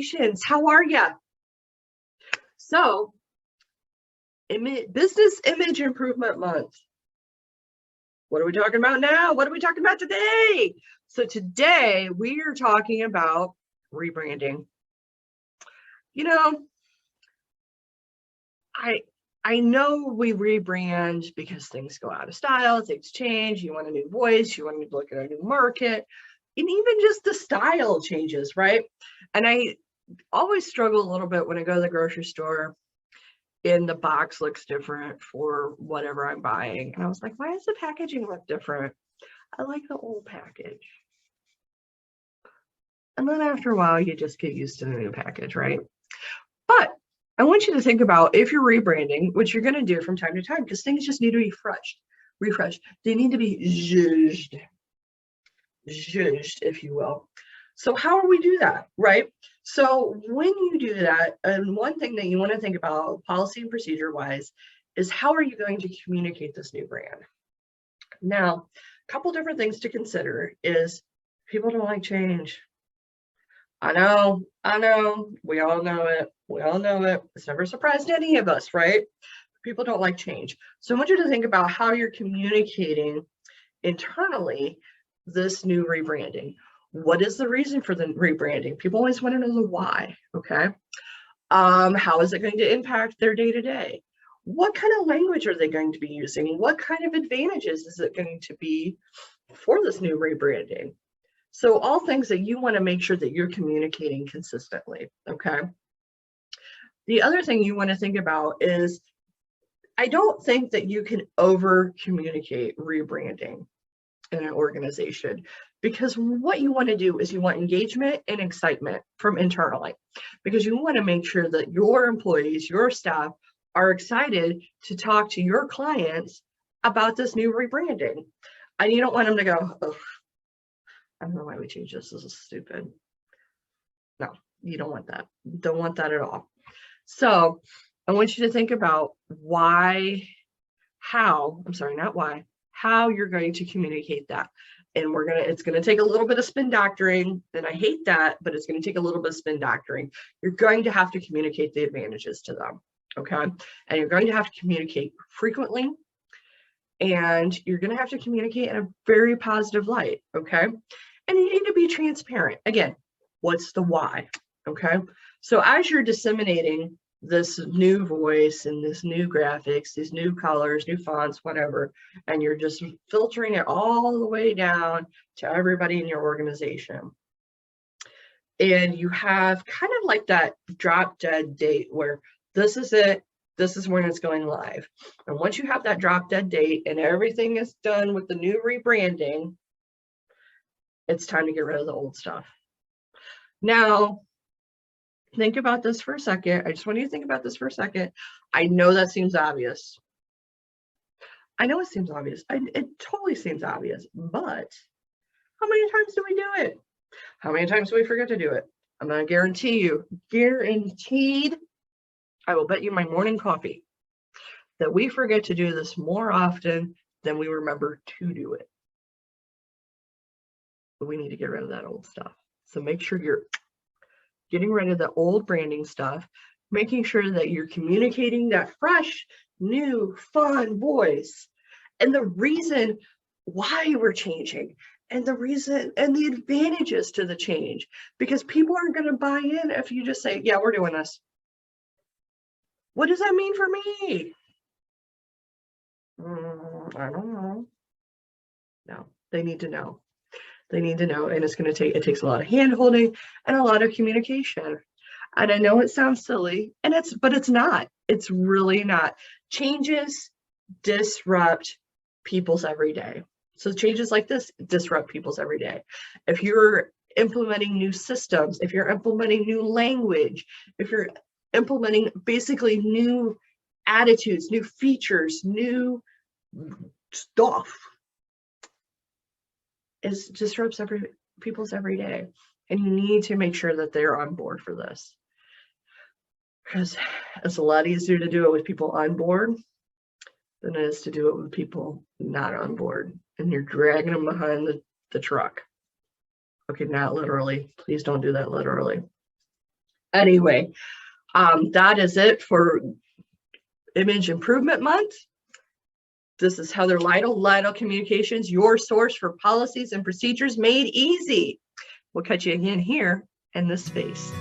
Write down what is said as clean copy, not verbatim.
Congratulations. How are you? So, Business Image Improvement Month. What are we talking about now? What are we talking about today? So today we are talking about rebranding. You know, I know we rebrand because things go out of style, things change, you want a new voice, you want to look at a new market, and even just the style changes, right? And I always struggle a little bit when I go to the grocery store and the box looks different for whatever I'm buying. And I was like, why does the packaging look different? I like the old package. And then after a while, you just get used to the new package, right? But I want you to think about if you're rebranding, which you're going to do from time to time, because things just need to be refreshed. They need to be zhuzhed, if you will. So how do we do that, right? So when you do that, and one thing that you want to think about policy and procedure wise is how are you going to communicate this new brand? Now, a couple different things to consider is people don't like change. I know, we all know it. It's never surprised any of us, right? People don't like change. So I want you to think about how you're communicating internally this new rebranding. What is the reason for the rebranding? People always want to know the why, okay? How is it going to impact their day-to-day? What kind of language are they going to be using? What kind of advantages is it going to be for this new rebranding? So all things that you want to make sure that you're communicating consistently, okay? The other thing you want to think about is, I don't think that you can over communicate rebranding in an organization, because what you want to do is you want engagement and excitement from internally, because you want to make sure that your employees, your staff are excited to talk to your clients about this new rebranding. And you don't want them to go, oh, I don't know why we changed this. This is stupid. No, you don't want that. Don't want that at all. So I want you to think about how you're going to communicate that. And it's going to take a little bit of spin doctoring, and I hate that, but it's going to take a little bit of spin doctoring. You're going to have to communicate the advantages to them, okay? And you're going to have to communicate frequently, and you're going to have to communicate in a very positive light, okay? And you need to be transparent. Again, what's the why, okay? So as you're disseminating this new voice and this new graphics, these new colors, new fonts, whatever, and you're just filtering it all the way down to everybody in your organization. And you have kind of like that drop dead date where this is it, this is when it's going live. And once you have that drop dead date and everything is done with the new rebranding, it's time to get rid of the old stuff. Now, think about this for a second. I just want you to think about this for a second. I know that seems obvious. I know it seems obvious. It totally seems obvious, but how many times do we do it? How many times do we forget to do it? I'm going to guarantee you, guaranteed, I will bet you my morning coffee that we forget to do this more often than we remember to do it. But we need to get rid of that old stuff. So make sure you're getting rid of the old branding stuff, making sure that you're communicating that fresh, new, fun voice and the reason why we're changing and the reason and the advantages to the change, because people aren't going to buy in if you just say, yeah, we're doing this. What does that mean for me? I don't know. No, they need to know. They need to know, and it takes a lot of hand holding and a lot of communication. And I know it sounds silly, but it's not. It's really not. Changes disrupt people's everyday. So changes like this disrupt people's everyday. If you're implementing new systems, if you're implementing new language, if you're implementing basically new attitudes, new features, new stuff, it disrupts people's every day, and you need to make sure that they're on board for this, because it's a lot easier to do it with people on board than it is to do it with people not on board, and you're dragging them behind the truck. Okay, not literally. Please don't do that literally. Anyway, that is it for Image Improvement Month. This is Heather Lytle Communications, your source for policies and procedures made easy. We'll catch you again here in this space.